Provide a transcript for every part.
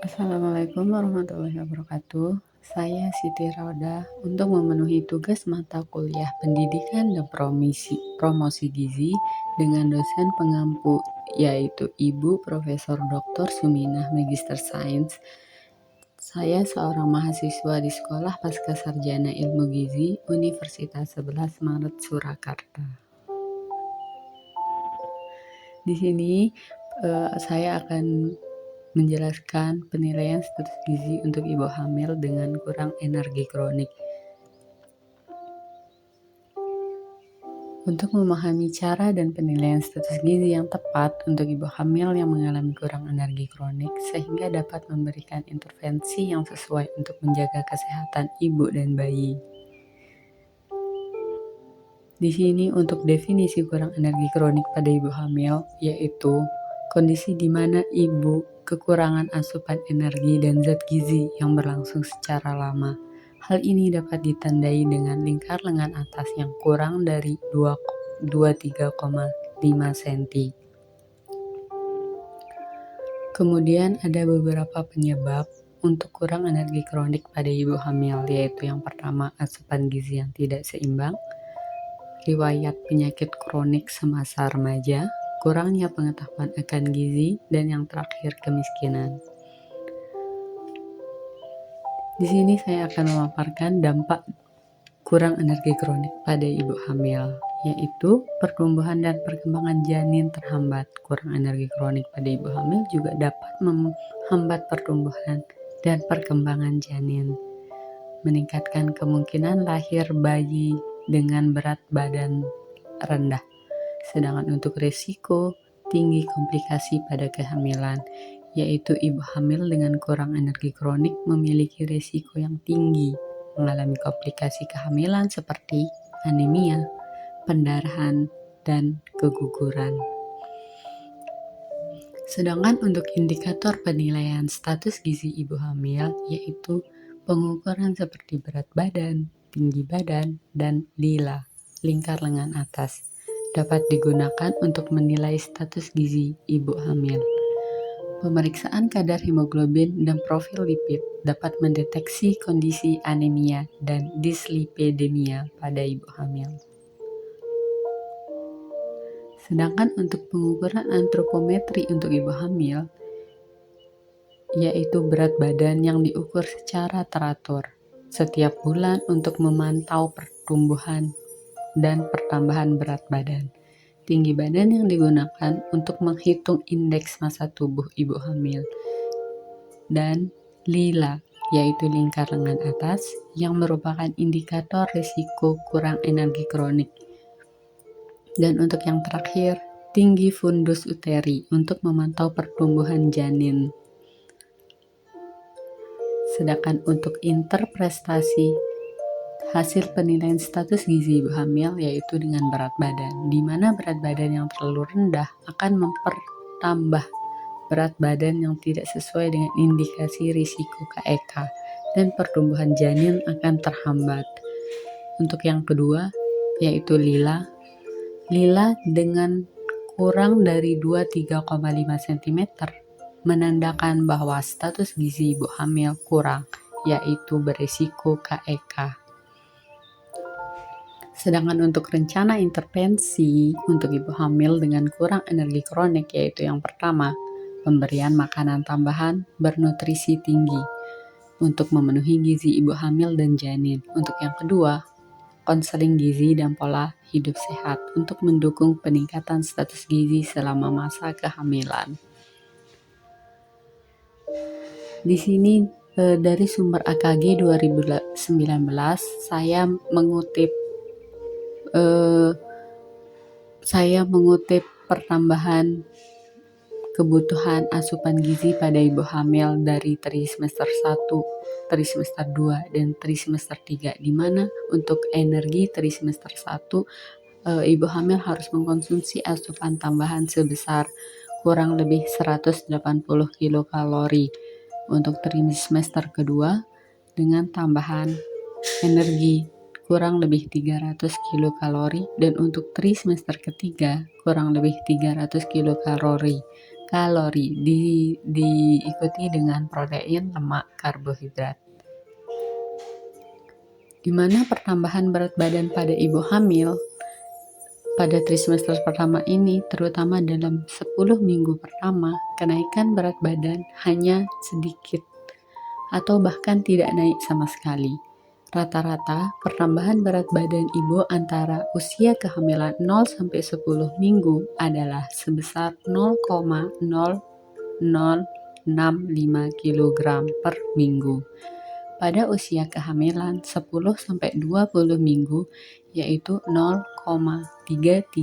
Assalamualaikum warahmatullahi wabarakatuh. Saya Siti Rauda untuk memenuhi tugas mata kuliah Pendidikan dan Promosi Gizi dengan dosen pengampu yaitu Ibu Profesor Dr. Suminah Magister Sains. Saya seorang mahasiswa di Sekolah Pascasarjana Ilmu Gizi Universitas 11 Maret Surakarta. Di sini saya akan menjelaskan penilaian status gizi untuk ibu hamil dengan kurang energi kronik. Untuk memahami cara dan penilaian status gizi yang tepat untuk ibu hamil yang mengalami kurang energi kronik sehingga dapat memberikan intervensi yang sesuai untuk menjaga kesehatan ibu dan bayi. Di sini untuk definisi kurang energi kronik pada ibu hamil yaitu kondisi di mana ibu kekurangan asupan energi dan zat gizi yang berlangsung secara lama. Hal ini dapat ditandai dengan lingkar lengan atas yang kurang dari 23,5 cm. Kemudian ada beberapa penyebab untuk kurang energi kronik pada ibu hamil, yaitu yang pertama asupan gizi yang tidak seimbang, riwayat penyakit kronik semasa remaja, kurangnya pengetahuan akan gizi, dan yang terakhir kemiskinan. Di sini saya akan memaparkan dampak kurang energi kronik pada ibu hamil, yaitu pertumbuhan dan perkembangan janin terhambat. Kurang energi kronik pada ibu hamil juga dapat menghambat pertumbuhan dan perkembangan janin, meningkatkan kemungkinan lahir bayi dengan berat badan rendah. Sedangkan untuk risiko tinggi komplikasi pada kehamilan, yaitu ibu hamil dengan kurang energi kronik memiliki risiko yang tinggi mengalami komplikasi kehamilan seperti anemia, pendarahan, dan keguguran. Sedangkan untuk indikator penilaian status gizi ibu hamil yaitu pengukuran seperti berat badan, tinggi badan, dan lila, lingkar lengan atas, dapat digunakan untuk menilai status gizi ibu hamil. Pemeriksaan kadar hemoglobin dan profil lipid dapat mendeteksi kondisi anemia dan dislipidemia pada ibu hamil. Sedangkan untuk pengukuran antropometri untuk ibu hamil, yaitu berat badan yang diukur secara teratur setiap bulan untuk memantau pertumbuhan dan pertambahan berat badan. Tinggi badan yang digunakan untuk menghitung indeks massa tubuh ibu hamil. Dan lila, yaitu lingkar lengan atas, yang merupakan indikator risiko kurang energi kronik. Dan untuk yang terakhir, tinggi fundus uteri untuk memantau pertumbuhan janin. Sedangkan untuk interpretasi hasil penilaian status gizi ibu hamil yaitu dengan berat badan, di mana berat badan yang terlalu rendah akan mempertambah berat badan yang tidak sesuai dengan indikasi risiko KEK dan pertumbuhan janin akan terhambat. Untuk yang kedua yaitu lila dengan kurang dari 23,5 cm menandakan bahwa status gizi ibu hamil kurang, yaitu berisiko KEK. Sedangkan untuk rencana intervensi untuk ibu hamil dengan kurang energi kronik yaitu yang pertama, pemberian makanan tambahan bernutrisi tinggi untuk memenuhi gizi ibu hamil dan janin. Untuk yang kedua, konseling gizi dan pola hidup sehat untuk mendukung peningkatan status gizi selama masa kehamilan. Di sini dari sumber AKG 2019 saya mengutip pertambahan kebutuhan asupan gizi pada ibu hamil dari trimester 1, trimester 2, dan trimester 3, di mana untuk energi trimester 1 ibu hamil harus mengkonsumsi asupan tambahan sebesar kurang lebih 180 kilokalori. Untuk trimester kedua dengan tambahan energi kurang lebih 300 kilokalori, dan untuk trimester ketiga kurang lebih 300 kilokalori. Diikuti dengan protein, lemak, karbohidrat. Di mana pertambahan berat badan pada ibu hamil pada trimester pertama ini, terutama dalam 10 minggu pertama, kenaikan berat badan hanya sedikit atau bahkan tidak naik sama sekali. Rata-rata pertambahan berat badan ibu antara usia kehamilan 0 sampai 10 minggu adalah sebesar 0,0065 kg per minggu. Pada usia kehamilan 10 sampai 20 minggu yaitu 0,335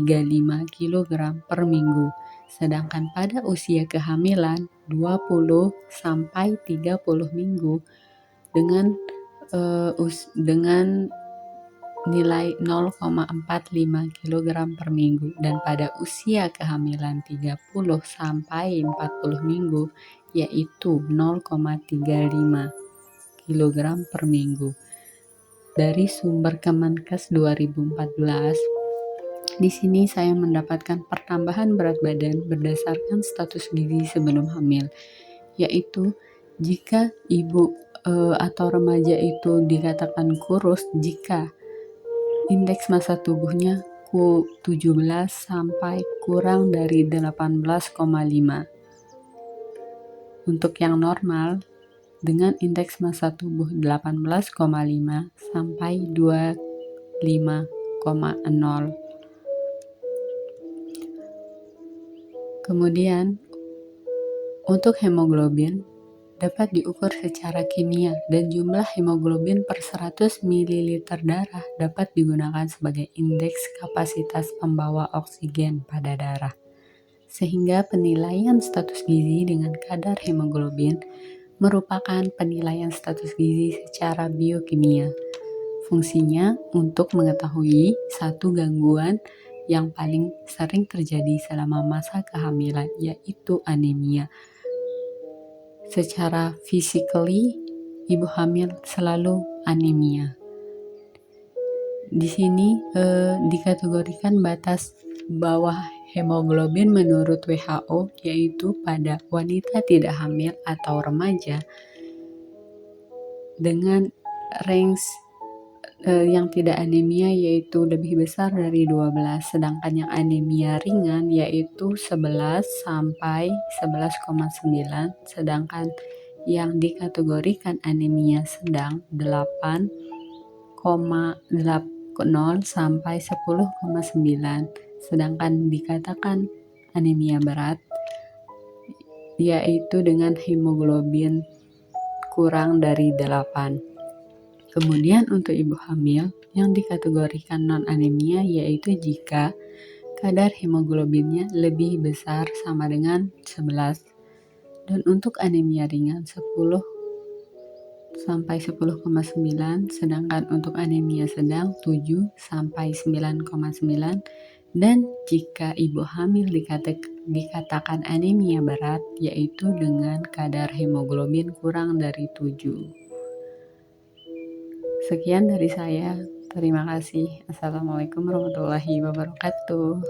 kg per minggu. Sedangkan pada usia kehamilan 20 sampai 30 minggu dengan nilai 0,45 kg per minggu, dan pada usia kehamilan 30 sampai 40 minggu yaitu 0,35 kg per minggu. Dari sumber Kemenkes 2014, di sini saya mendapatkan pertambahan berat badan berdasarkan status gizi sebelum hamil, yaitu jika ibu atau remaja itu dikatakan kurus jika indeks massa tubuhnya 17 sampai kurang dari 18,5. Untuk yang normal dengan indeks massa tubuh 18,5 sampai 25,0. Kemudian untuk hemoglobin dapat diukur secara kimia, dan jumlah hemoglobin per 100 ml darah dapat digunakan sebagai indeks kapasitas pembawa oksigen pada darah. Sehingga penilaian status gizi dengan kadar hemoglobin merupakan penilaian status gizi secara biokimia. Fungsinya untuk mengetahui satu gangguan yang paling sering terjadi selama masa kehamilan, yaitu anemia. Secara physically, ibu hamil selalu anemia. Di sini dikategorikan batas bawah hemoglobin menurut WHO, yaitu pada wanita tidak hamil atau remaja dengan range yang tidak anemia yaitu lebih besar dari 12, sedangkan yang anemia ringan yaitu 11 sampai 11,9, sedangkan yang dikategorikan anemia sedang 8,0 sampai 10,9, sedangkan dikatakan anemia berat yaitu dengan hemoglobin kurang dari 8. Kemudian untuk ibu hamil yang dikategorikan non-anemia yaitu jika kadar hemoglobinnya lebih besar sama dengan 11, dan untuk anemia ringan 10 sampai 10,9, sedangkan untuk anemia sedang 7 sampai 9,9, dan jika ibu hamil dikatakan anemia berat yaitu dengan kadar hemoglobin kurang dari 7. Sekian dari saya. Terima kasih. Assalamualaikum warahmatullahi wabarakatuh.